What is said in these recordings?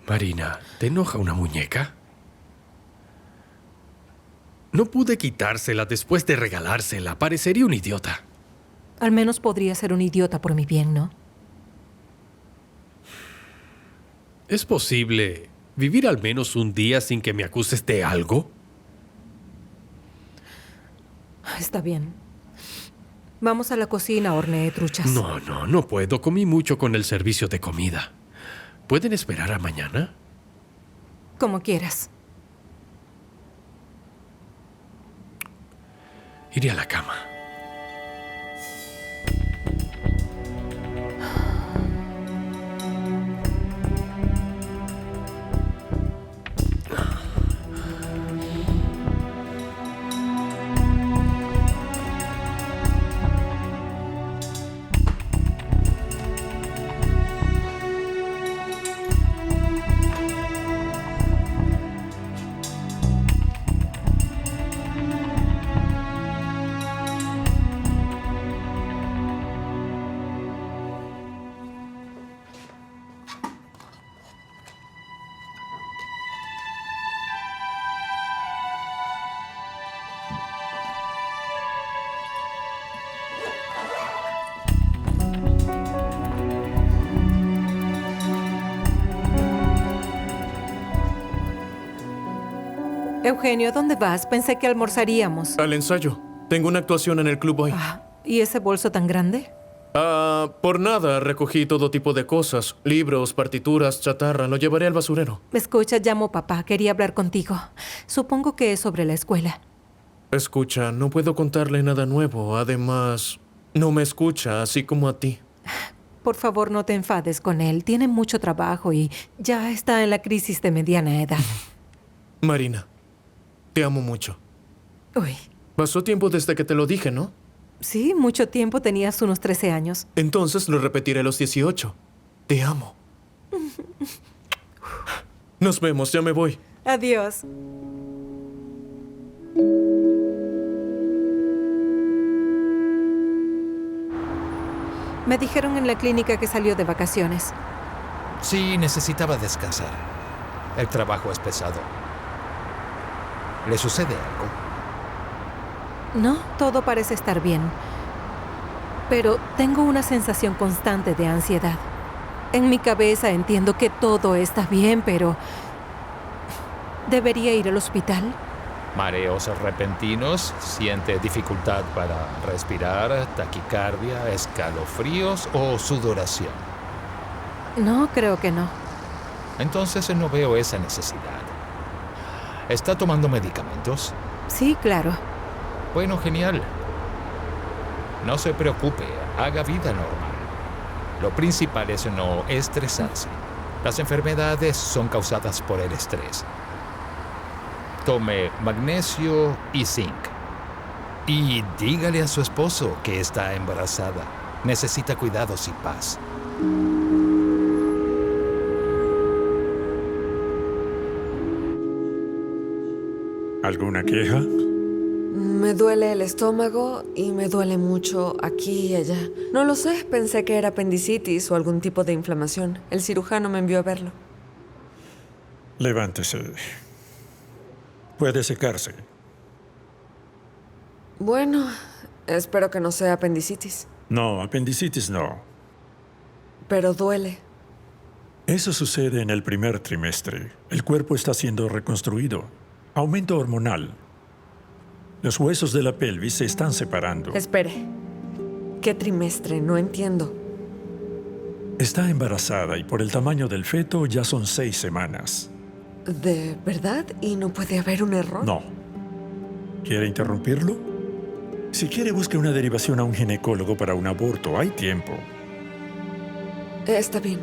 Marina, ¿te enoja una muñeca? No pude quitársela después de regalársela. Parecería un idiota. Al menos podría ser un idiota por mi bien, ¿no? ¿Es posible vivir al menos un día sin que me acuses de algo? Está bien. Vamos a la cocina, horneé truchas. No puedo. Comí mucho con el servicio de comida. ¿Pueden esperar a mañana? Como quieras. Iré a la cama. Eugenio, ¿dónde vas? Pensé que almorzaríamos. Al ensayo. Tengo una actuación en el club hoy. ¿Y ese bolso tan grande? Por nada, recogí todo tipo de cosas. Libros, partituras, chatarra. Lo llevaré al basurero. Escucha, llamo papá. Quería hablar contigo. Supongo que es sobre la escuela. Escucha, no puedo contarle nada nuevo. Además, no me escucha, así como a ti. Por favor, no te enfades con él. Tiene mucho trabajo y ya está en la crisis de mediana edad. Marina, te amo mucho. Uy. Pasó tiempo desde que te lo dije, ¿no? Sí, mucho tiempo. Tenías unos 13 años. Entonces lo repetiré a los 18. Te amo. Nos vemos, ya me voy. Adiós. Me dijeron en la clínica que salió de vacaciones. Sí, necesitaba descansar. El trabajo es pesado. ¿Le sucede algo? No, todo parece estar bien. Pero tengo una sensación constante de ansiedad. En mi cabeza entiendo que todo está bien, pero... ¿debería ir al hospital? Mareos repentinos, siente dificultad para respirar, taquicardia, escalofríos o sudoración. No, creo que no. Entonces no veo esa necesidad. ¿Está tomando medicamentos? Sí, claro. Bueno, genial. No se preocupe, haga vida normal. Lo principal es no estresarse. Las enfermedades son causadas por el estrés. Tome magnesio y zinc. Y dígale a su esposo que está embarazada. Necesita cuidados y paz. ¿Alguna queja? Me duele el estómago y me duele mucho aquí y allá. No lo sé, pensé que era apendicitis o algún tipo de inflamación. El cirujano me envió a verlo. Levántese. Puede secarse. Bueno, espero que no sea apendicitis. No, apendicitis no. Pero duele. Eso sucede en el primer trimestre. El cuerpo está siendo reconstruido. Aumento hormonal. Los huesos de la pelvis se están separando. Espere. ¿Qué trimestre? No entiendo. Está embarazada y por el tamaño del feto ya son 6 semanas. ¿De verdad? ¿Y no puede haber un error? No. ¿Quiere interrumpirlo? Si quiere, busque una derivación a un ginecólogo para un aborto. Hay tiempo. Está bien.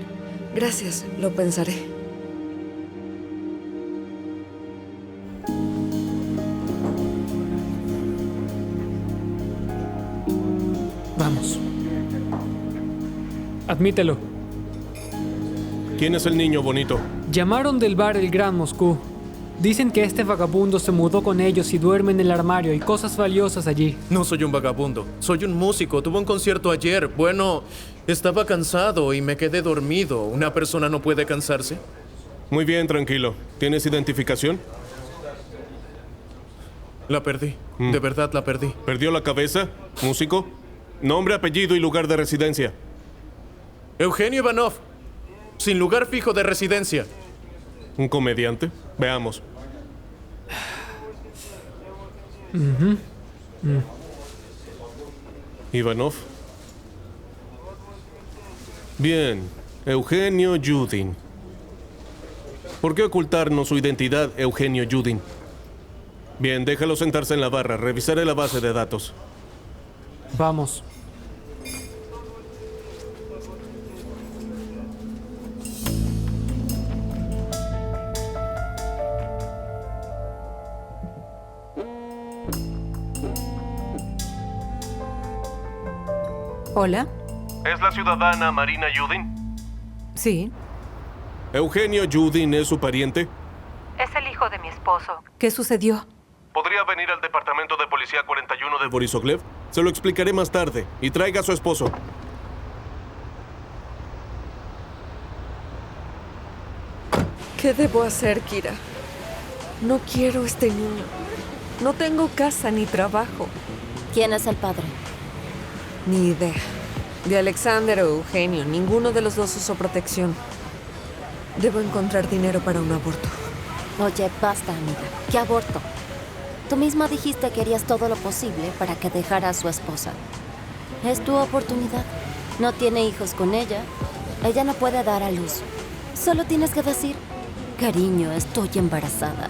Gracias. Lo pensaré. Vamos. Admítelo. ¿Quién es el niño bonito? Llamaron del bar El Gran Moscú. Dicen que este vagabundo se mudó con ellos y duerme en el armario y cosas valiosas allí. No soy un vagabundo. Soy un músico. Tuve un concierto ayer. Bueno, estaba cansado y me quedé dormido. ¿Una persona no puede cansarse? Muy bien, tranquilo. ¿Tienes identificación? La perdí. De verdad la perdí. ¿Perdió la cabeza? ¿Músico? Nombre, apellido y lugar de residencia. Eugenio Ivanov. Sin lugar fijo de residencia. ¿Un comediante? Veamos. Ivanov. Bien. Eugenio Yudin. ¿Por qué ocultarnos su identidad, Eugenio Yudin? Bien, déjalo sentarse en la barra. Revisaré la base de datos. Vamos. Hola. ¿Es la ciudadana Marina Yudin? Sí. ¿Eugenio Yudin es su pariente? Es el hijo de mi esposo. ¿Qué sucedió? ¿Podría venir al departamento de policía 41 de Borisovlev? Se lo explicaré más tarde. Y traiga a su esposo. ¿Qué debo hacer, Kira? No quiero este niño. No tengo casa ni trabajo. ¿Quién es el padre? Ni idea. De Alexander o Eugenio, ninguno de los dos usó protección. Debo encontrar dinero para un aborto. Oye, basta, amiga. ¿Qué aborto? Tú misma dijiste que harías todo lo posible para que dejara a su esposa. Es tu oportunidad. No tiene hijos con ella. Ella no puede dar a luz. Solo tienes que decir, cariño, estoy embarazada.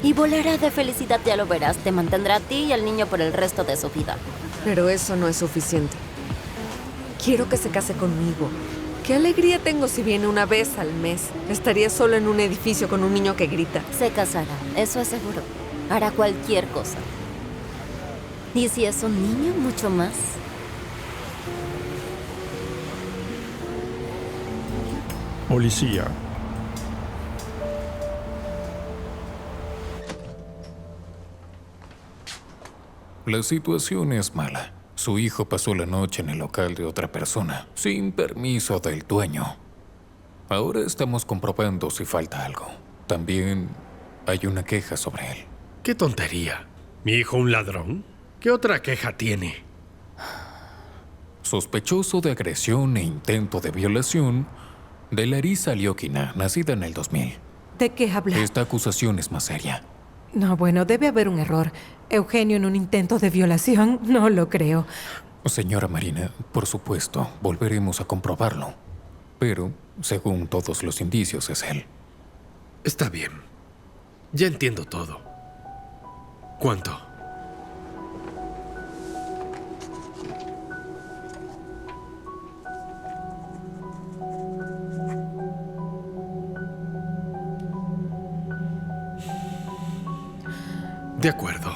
Y volará de felicidad, ya lo verás. Te mantendrá a ti y al niño por el resto de su vida. Pero eso no es suficiente. Quiero que se case conmigo. ¿Qué alegría tengo si viene una vez al mes? Estaría solo en un edificio con un niño que grita. Se casará, eso es seguro. Hará cualquier cosa. Y si es un niño, mucho más. Policía. La situación es mala. Su hijo pasó la noche en el local de otra persona, sin permiso del dueño. Ahora estamos comprobando si falta algo. También hay una queja sobre él. ¡Qué tontería! ¿Mi hijo un ladrón? ¿Qué otra queja tiene? Sospechoso de agresión e intento de violación de Larisa Liokina, nacida en el 2000. ¿De qué habla? Esta acusación es más seria. No, bueno, debe haber un error. Eugenio en un intento de violación, no lo creo. Señora Marina, por supuesto, volveremos a comprobarlo. Pero, según todos los indicios, es él. Está bien. Ya entiendo todo. ¿Cuánto? De acuerdo.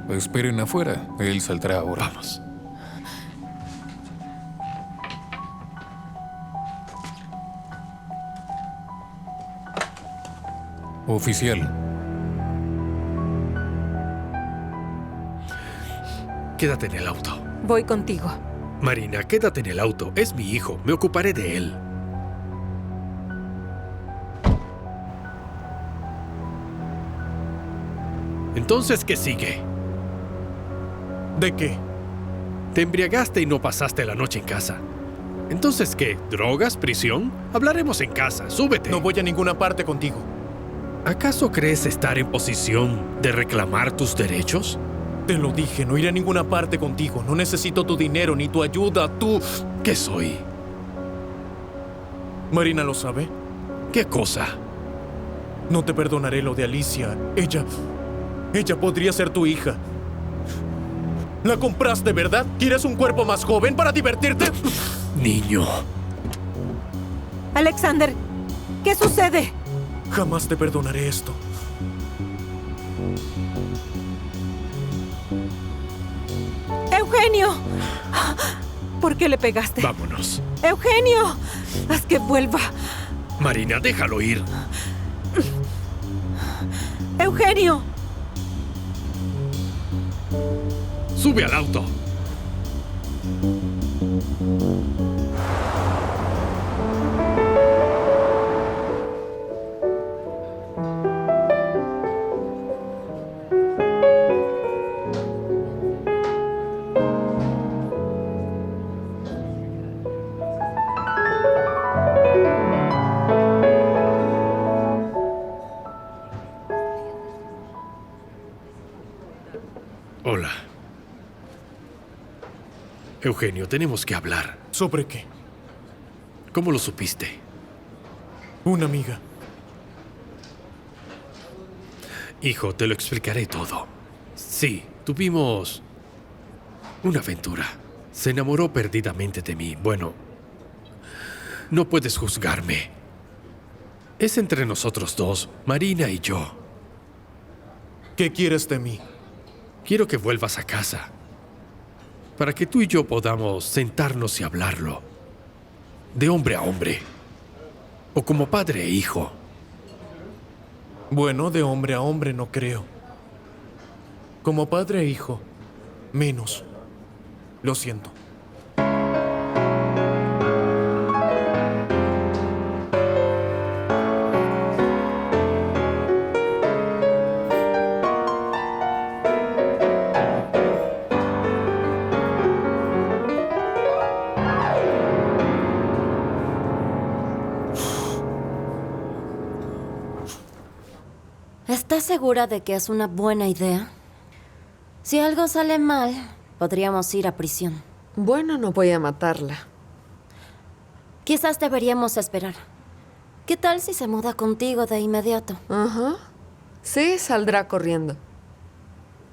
Esperen afuera. Él saldrá ahora. Vamos. Oficial. Quédate en el auto. Voy contigo. Marina, quédate en el auto. Es mi hijo. Me ocuparé de él. Entonces, ¿qué sigue? ¿De qué? Te embriagaste y no pasaste la noche en casa. Entonces, ¿qué? ¿Drogas? ¿Prisión? Hablaremos en casa. Súbete. No voy a ninguna parte contigo. ¿Acaso crees estar en posición de reclamar tus derechos? Te lo dije, no iré a ninguna parte contigo. No necesito tu dinero ni tu ayuda. Tú... ¿Qué soy? ¿Marina lo sabe? ¿Qué cosa? No te perdonaré lo de Alicia. Ella podría ser tu hija. ¿La compraste, verdad? ¿Quieres un cuerpo más joven para divertirte? Niño. Alexander, ¿qué sucede? Jamás te perdonaré esto. ¡Eugenio! ¿Por qué le pegaste? Vámonos. ¡Eugenio! ¡Haz que vuelva! Marina, déjalo ir. ¡Eugenio! Sube al auto. Eugenio, tenemos que hablar. ¿Sobre qué? ¿Cómo lo supiste? Una amiga. Hijo, te lo explicaré todo. Sí, tuvimos una aventura. Se enamoró perdidamente de mí. Bueno, no puedes juzgarme. Es entre nosotros dos, Marina y yo. ¿Qué quieres de mí? Quiero que vuelvas a casa, para que tú y yo podamos sentarnos y hablarlo. De hombre a hombre. O como padre e hijo. Bueno, de hombre a hombre no creo. Como padre e hijo, menos. Lo siento. ¿Estás segura de que es una buena idea? Si algo sale mal, podríamos ir a prisión. Bueno, no voy a matarla. Quizás deberíamos esperar. ¿Qué tal si se muda contigo de inmediato? Ajá. Sí, saldrá corriendo.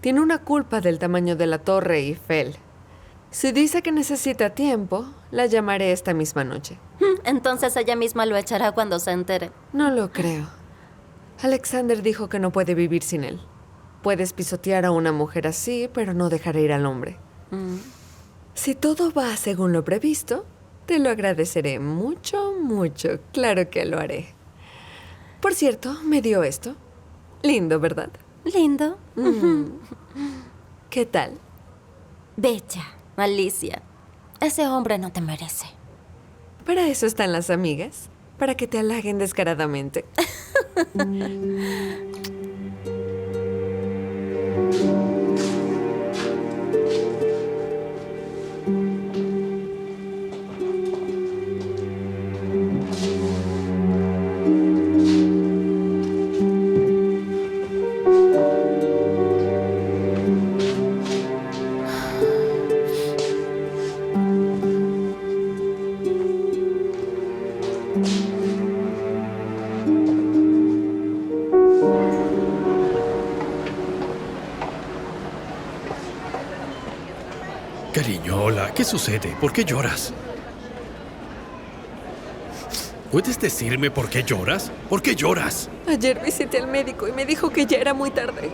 Tiene una culpa del tamaño de la Torre Eiffel. Si dice que necesita tiempo, la llamaré esta misma noche. Entonces ella misma lo echará cuando se entere. No lo creo. Alexander dijo que no puede vivir sin él. Puedes pisotear a una mujer así, pero no dejar ir al hombre. Si todo va según lo previsto, te lo agradeceré mucho, mucho. Claro que lo haré. Por cierto, me dio esto. Lindo, ¿verdad? Lindo. ¿Qué tal? Bella, Alicia. Ese hombre no te merece. Para eso están las amigas. Para que te halaguen descaradamente. Cariño, hola, ¿qué sucede? ¿Por qué lloras? ¿Puedes decirme por qué lloras? ¿Por qué lloras? Ayer visité al médico y me dijo que ya era muy tarde.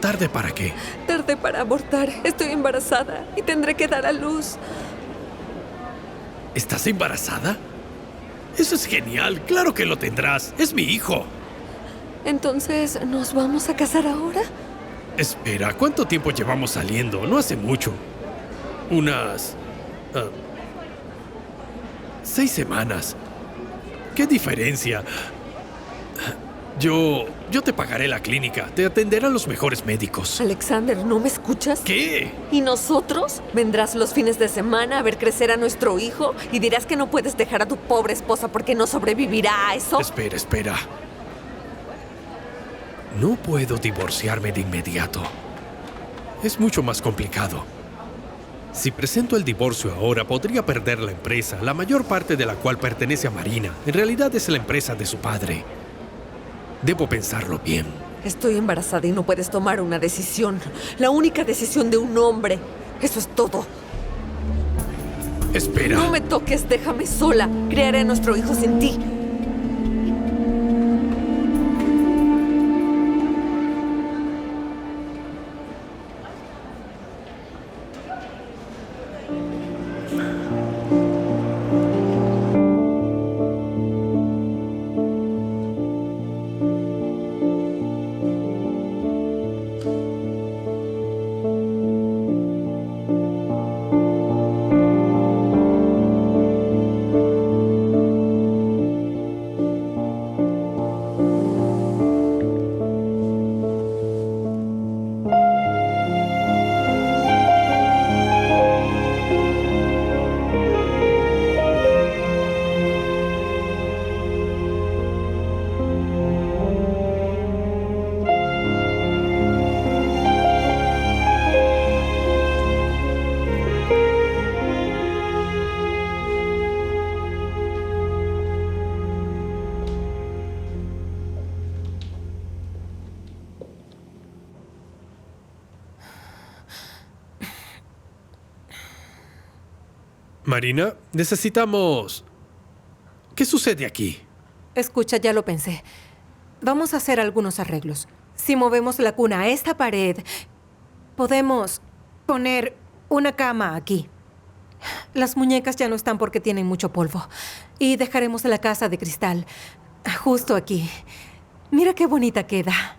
¿Tarde para qué? Tarde para abortar. Estoy embarazada y tendré que dar a luz. ¿Estás embarazada? Eso es genial, claro que lo tendrás. Es mi hijo. Entonces, ¿nos vamos a casar ahora? Espera, ¿cuánto tiempo llevamos saliendo? No hace mucho. Unas... 6 semanas. ¿Qué diferencia? Yo te pagaré la clínica. Te atenderán los mejores médicos. Alexander, ¿no me escuchas? ¿Qué? ¿Y nosotros? ¿Vendrás los fines de semana a ver crecer a nuestro hijo? ¿Y dirás que no puedes dejar a tu pobre esposa porque no sobrevivirá a eso? Espera. No puedo divorciarme de inmediato. Es mucho más complicado. Si presento el divorcio ahora, podría perder la empresa, la mayor parte de la cual pertenece a Marina. En realidad es la empresa de su padre. Debo pensarlo bien. Estoy embarazada y no puedes tomar una decisión. La única decisión de un hombre. Eso es todo. Espera. No me toques, déjame sola. Criaré a nuestro hijo sin ti. Marina, necesitamos... ¿Qué sucede aquí? Escucha, ya lo pensé. Vamos a hacer algunos arreglos. Si movemos la cuna a esta pared, podemos poner una cama aquí. Las muñecas ya no están porque tienen mucho polvo. Y dejaremos la casa de cristal justo aquí. Mira qué bonita queda.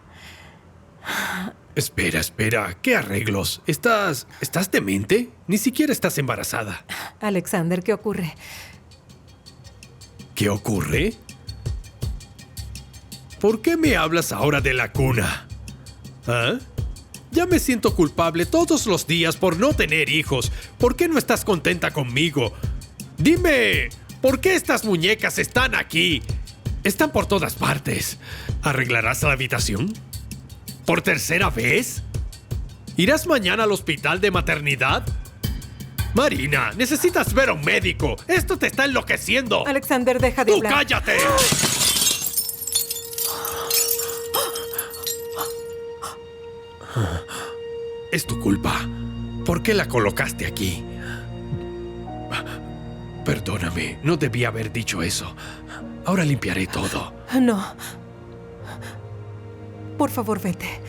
Espera. ¿Qué arreglos? ¿Estás demente? Ni siquiera estás embarazada. Alexander, ¿qué ocurre? ¿Qué ocurre? ¿Por qué me hablas ahora de la cuna? ¿Ah? Ya me siento culpable todos los días por no tener hijos. ¿Por qué no estás contenta conmigo? Dime, ¿por qué estas muñecas están aquí? Están por todas partes. ¿Arreglarás la habitación? ¿Por tercera vez? ¿Irás mañana al hospital de maternidad? Marina, necesitas ver a un médico. Esto te está enloqueciendo. Alexander, deja de ¡Tú hablar. cállate! Es tu culpa. ¿Por qué la colocaste aquí? Perdóname, no debía haber dicho eso. Ahora limpiaré todo. No. Por favor, vete.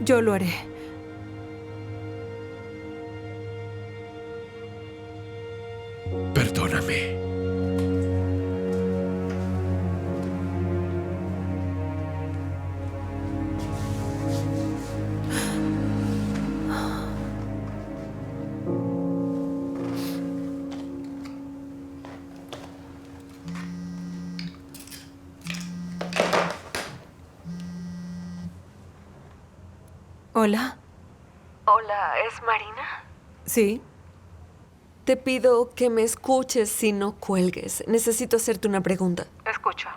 Yo lo haré. Perdóname. Hola. Hola, ¿es Marina? Sí. Te pido que me escuches y no cuelgues. Necesito hacerte una pregunta. Escucho.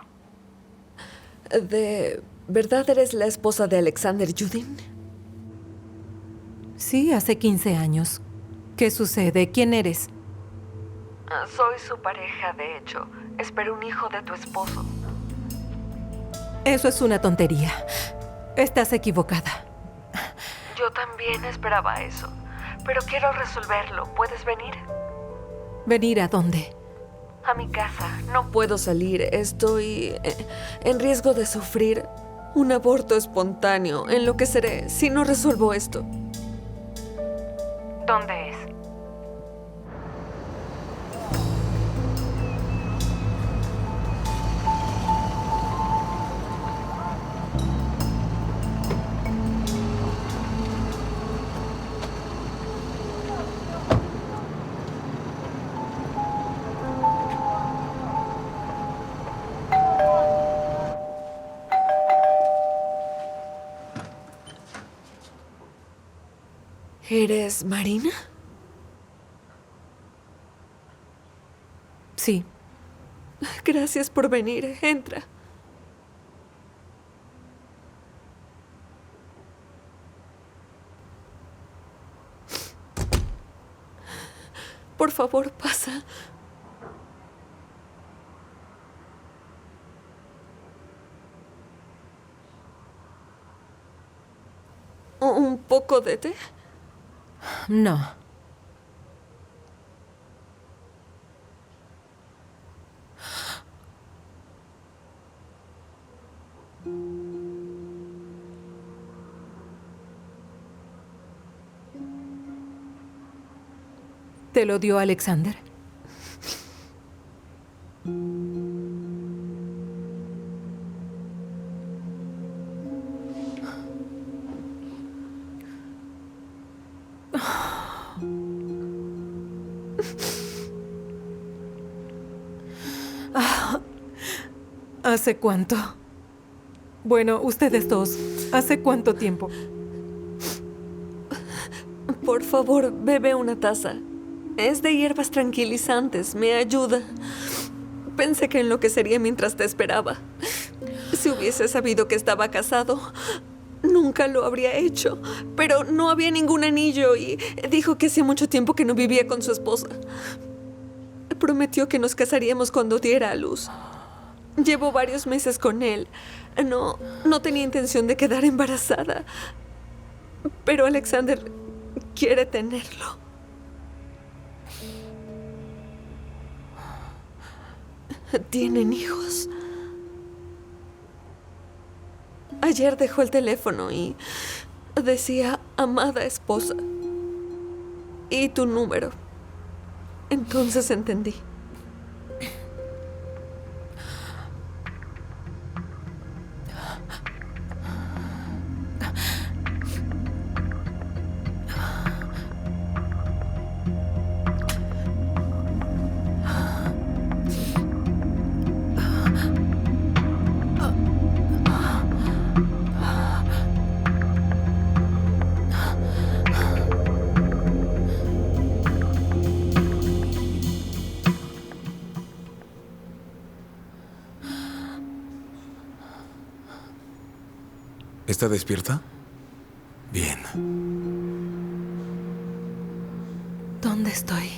¿De verdad eres la esposa de Alexander Judin? Sí, hace 15 años. ¿Qué sucede? ¿Quién eres? Soy su pareja, de hecho. Espero un hijo de tu esposo. Eso es una tontería. Estás equivocada. Yo también esperaba eso. Pero quiero resolverlo. ¿Puedes venir? ¿Venir a dónde? A mi casa. No puedo salir. Estoy en riesgo de sufrir un aborto espontáneo. Enloqueceré si no resuelvo esto. ¿Dónde es? ¿Eres Marina? Sí. Gracias por venir. Entra. Por favor, pasa. ¿Un poco de té? No. ¿Te lo dio Alexander? ¿Hace cuánto? Bueno, ustedes dos, ¿hace cuánto tiempo? Por favor, bebe una taza. Es de hierbas tranquilizantes, me ayuda. Pensé que enloquecería mientras te esperaba. Si hubiese sabido que estaba casado, nunca lo habría hecho. Pero no había ningún anillo y dijo que hacía mucho tiempo que no vivía con su esposa. Prometió que nos casaríamos cuando diera a luz. Llevo varios meses con él. No tenía intención de quedar embarazada. Pero Alexander quiere tenerlo. ¿Tienen hijos? Ayer dejó el teléfono y decía amada esposa. Y tu número. Entonces entendí. ¿Está despierta? Bien. ¿Dónde estoy?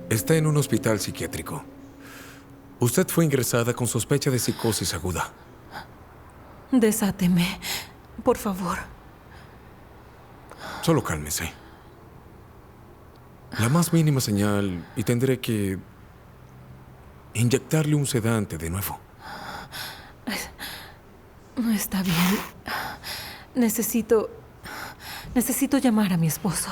Está en un hospital psiquiátrico. Usted fue ingresada con sospecha de psicosis aguda. Desáteme, por favor. Solo cálmese. La más mínima señal y tendré que inyectarle un sedante de nuevo. Está bien. Necesito llamar a mi esposo.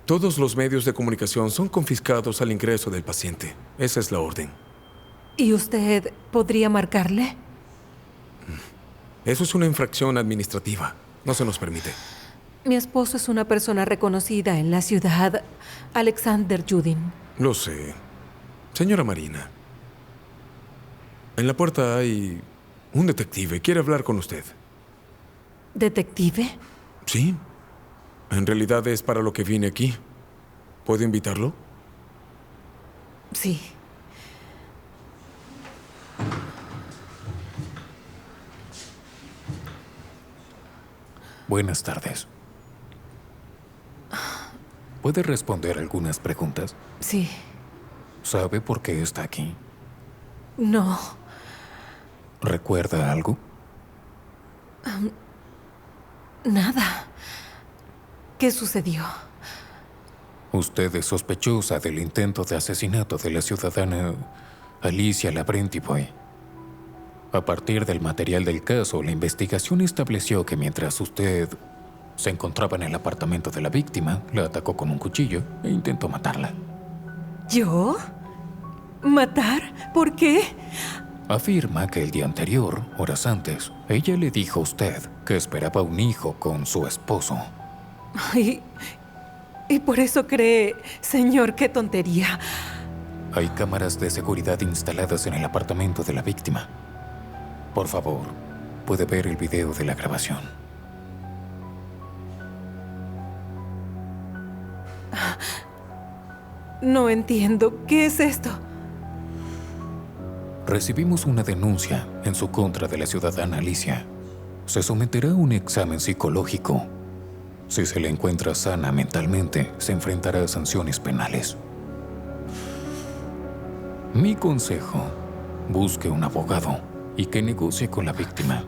Todos los medios de comunicación son confiscados al ingreso del paciente. Esa es la orden. ¿Y usted podría marcarle? Eso es una infracción administrativa. No se nos permite. Mi esposo es una persona reconocida en la ciudad, Alexander Judin. Lo sé. Señora Marina, en la puerta hay un detective. Quiere hablar con usted. ¿Detective? Sí. En realidad es para lo que vine aquí. ¿Puedo invitarlo? Sí. Buenas tardes. ¿Puede responder algunas preguntas? Sí. ¿Sabe por qué está aquí? No. ¿Recuerda algo? Nada. ¿Qué sucedió? Usted es sospechosa del intento de asesinato de la ciudadana Alicia Lavrentivoy. A partir del material del caso, la investigación estableció que mientras usted se encontraba en el apartamento de la víctima, la atacó con un cuchillo e intentó matarla. ¿Yo? ¿Matar? ¿Por qué? Afirma que el día anterior, horas antes, ella le dijo a usted que esperaba un hijo con su esposo. Y por eso cree, señor, qué tontería. Hay cámaras de seguridad instaladas en el apartamento de la víctima. Por favor, puede ver el video de la grabación. No entiendo. ¿Qué es esto? Recibimos una denuncia en su contra de la ciudadana Alicia. Se someterá a un examen psicológico. Si se le encuentra sana mentalmente, se enfrentará a sanciones penales. Mi consejo, busque un abogado y que negocie con la víctima.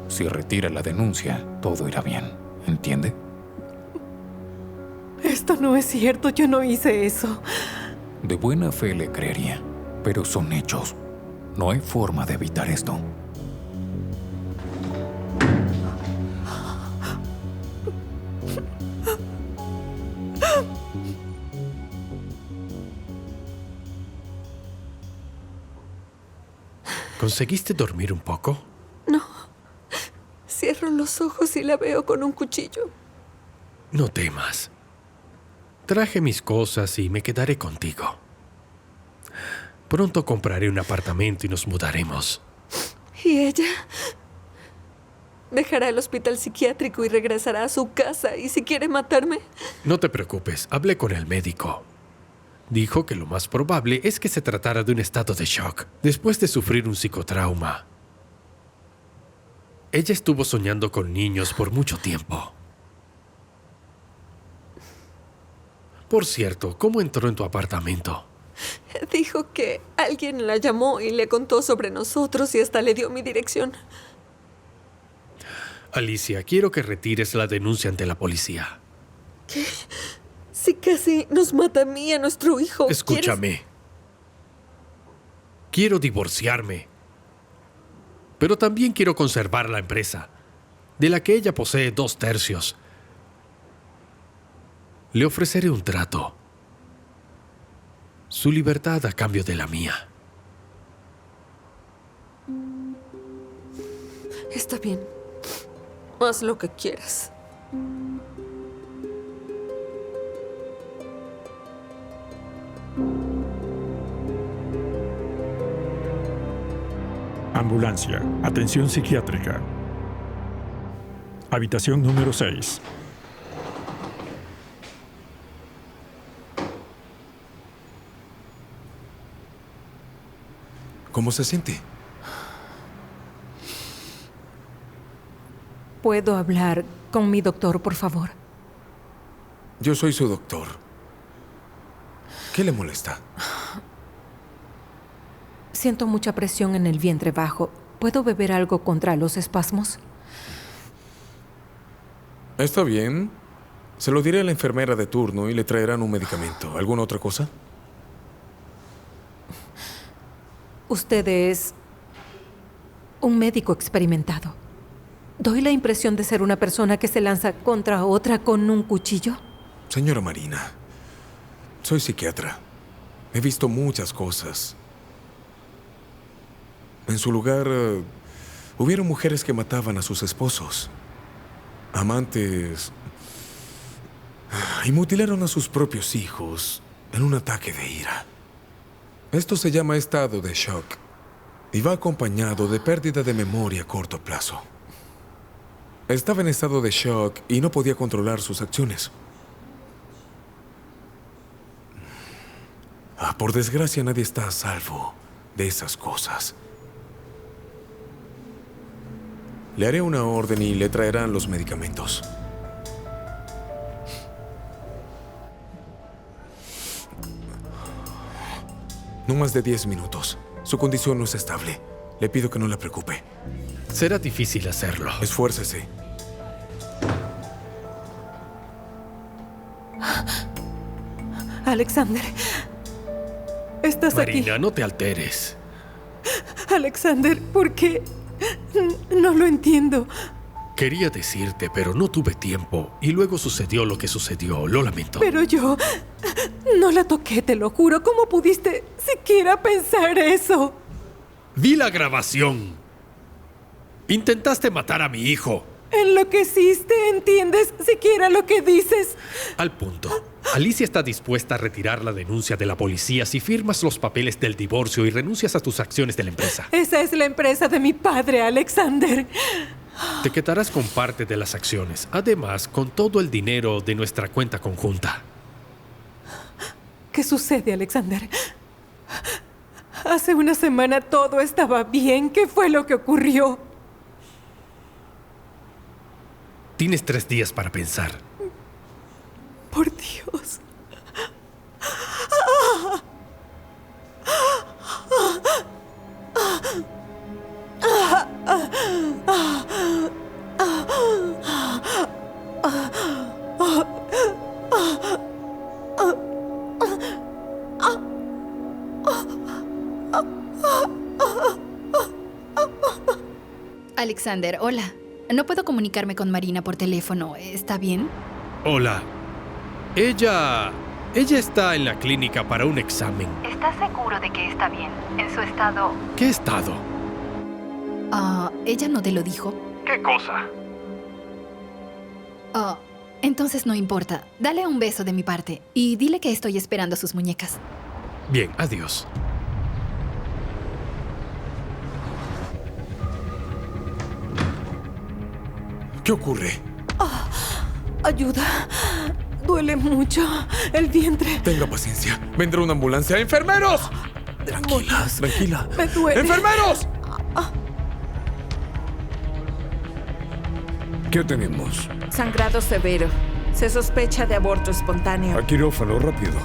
Si retira la denuncia, todo irá bien. ¿Entiende? Esto no es cierto. Yo no hice eso. De buena fe le creería, pero son hechos. No hay forma de evitar esto. ¿Conseguiste dormir un poco? No. Cierro los ojos y la veo con un cuchillo. No temas. Traje mis cosas y me quedaré contigo. Pronto compraré un apartamento y nos mudaremos. ¿Y ella? Dejará el hospital psiquiátrico y regresará a su casa. ¿Y si quiere matarme? No te preocupes, hablé con el médico. Dijo que lo más probable es que se tratara de un estado de shock, después de sufrir un psicotrauma. Ella estuvo soñando con niños por mucho tiempo. Por cierto, ¿cómo entró en tu apartamento? Dijo que alguien la llamó y le contó sobre nosotros y hasta le dio mi dirección. Alicia, quiero que retires la denuncia ante la policía. ¿Qué? Si casi nos mata a mí y a nuestro hijo. Escúchame. Quiero divorciarme. Pero también quiero conservar la empresa, de la que ella posee 2/3. Le ofreceré un trato. Su libertad a cambio de la mía. Está bien. Haz lo que quieras. Ambulancia. Atención psiquiátrica. Habitación número 6. ¿Cómo se siente? ¿Puedo hablar con mi doctor, por favor? Yo soy su doctor. ¿Qué le molesta? Siento mucha presión en el vientre bajo. ¿Puedo beber algo contra los espasmos? Está bien. Se lo diré a la enfermera de turno y le traerán un medicamento. ¿Alguna otra cosa? Usted es un médico experimentado. ¿Doy la impresión de ser una persona que se lanza contra otra con un cuchillo? Señora Marina, soy psiquiatra. He visto muchas cosas. En su lugar, hubieron mujeres que mataban a sus esposos, amantes, y mutilaron a sus propios hijos en un ataque de ira. Esto se llama estado de shock y va acompañado de pérdida de memoria a corto plazo. Estaba en estado de shock y no podía controlar sus acciones. Por desgracia, nadie está a salvo de esas cosas. Le haré una orden y le traerán los medicamentos. No más de 10 minutos. Su condición no es estable. Le pido que no la preocupe. Será difícil hacerlo. Esfuércese. Alexander, ¿estás Marina, aquí? no te alteres. Alexander, ¿por qué? No lo entiendo. Quería decirte, pero no tuve tiempo. Y luego sucedió lo que sucedió. Lo lamento. Pero yo no la toqué, te lo juro. ¿Cómo pudiste siquiera pensar eso? Vi la grabación. Intentaste matar a mi hijo. Enloqueciste, ¿entiendes siquiera lo que dices? Al punto. Alicia está dispuesta a retirar la denuncia de la policía si firmas los papeles del divorcio y renuncias a tus acciones de la empresa. Esa es la empresa de mi padre, Alexander. Te quedarás con parte de las acciones. Además, con todo el dinero de nuestra cuenta conjunta. ¿Qué sucede, Alexander? Hace una semana todo estaba bien. ¿Qué fue lo que ocurrió? Tienes 3 días para pensar. Por Dios. Alexander, hola. No puedo comunicarme con Marina por teléfono. ¿Está bien? Hola. Ella está en la clínica para un examen. ¿Estás seguro de que está bien? En su estado... ¿Qué estado? ¿Ella no te lo dijo? ¿Qué cosa? Entonces no importa. Dale un beso de mi parte y dile que estoy esperando sus muñecas. Bien, adiós. ¿Qué ocurre? Ayuda. Duele mucho. El vientre. Tenga paciencia. Vendrá una ambulancia. ¡Enfermeros! Tranquila, tranquila. Me duele. ¡Enfermeros! ¿Qué tenemos? Sangrado severo. Se sospecha de aborto espontáneo. A quirófano, rápido.